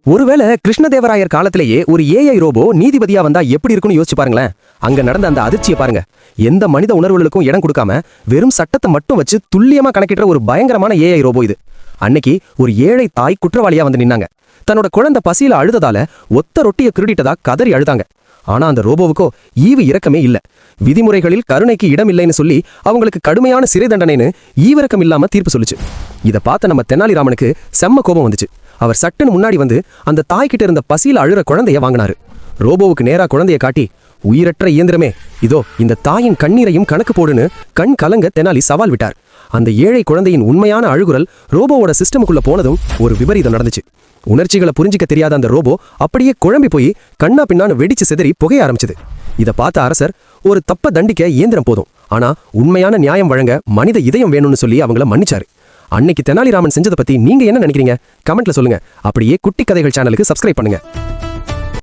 ஒருவேளை கிருஷ்ணதேவராயர் காலத்திலேயே ஒரு ஏஐ ரோபோ நீதிபதியா வந்தா எப்படி இருக்குன்னு யோசிச்சு பாருங்களேன். அங்க நடந்த அந்த அதிர்ச்சியை பாருங்க. எந்த மனித உணர்வுகளுக்கும் இடம் கொடுக்காம வெறும் சட்டத்தை மட்டும் வச்சு துல்லியமா கணக்கிடுற ஒரு பயங்கரமான ஏஐ ரோபோ இது. அன்னைக்கு ஒரு ஏழை தாய் குற்றவாளியா வந்து நின்னாங்க. தன்னோட குழந்தை பசியில அழுததால ஒத்த ரொட்டியை திருடிட்டதா கதறி அழுதாங்க. ஆனா அந்த ரோபோவுக்கோ ஈவு இரக்கமே இல்ல. விதிமுறைகளில் கருணைக்கு இடம் இல்லைன்னு சொல்லி அவங்களுக்கு கடுமையான சிறை தண்டனைன்னு ஈவிரக்கம் இல்லாம தீர்ப்பு சொல்லுச்சு. இதை பார்த்த நம்ம தெனாலிராமனுக்கு செம்ம கோபம் வந்துச்சு. அவர் சட்டுன்னு முன்னாடி வந்து அந்த தாய்கிட்ட இருந்த பசியில அழுற குழந்தைய வாங்கினாரு. ரோபோவுக்கு நேரா குழந்தைய காட்டி, உயிரற்ற இயந்திரமே, இதோ இந்த தாயின் கண்ணீரையும் கணக்கு போடுன்னு கண் கலங்க தெனாலி சவால் விட்டார். அந்த ஏழை குழந்தையின் உண்மையான அழுகுரல் ரோபோவோட சிஸ்டமுக்குள்ள போனதும் ஒரு விபரீதம் நடந்துச்சு. உணர்ச்சிகளை புரிஞ்சிக்க தெரியாத அந்த ரோபோ அப்படியே குழம்பி போய் கண்ணா பின்னான்னு வெடிச்சு சிதறி புகைய ஆரம்பிச்சது. இதை பார்த்த அரசர், ஒரு தப்ப தண்டிக்க இயந்திரம் போதும், ஆனா உண்மையான நியாயம் வழங்க மனித இதயம் வேணும்னு சொல்லி அவங்கள மன்னிச்சாரு. அன்னைக்கு தெனாலிராமன் செஞ்சதை பத்தி நீங்க என்ன நினைக்கிறீங்க? கமெண்ட்ல சொல்லுங்க. அப்படியே குட்டி கதைகள் சேனலுக்கு சப்ஸ்கிரைப் பண்ணுங்க.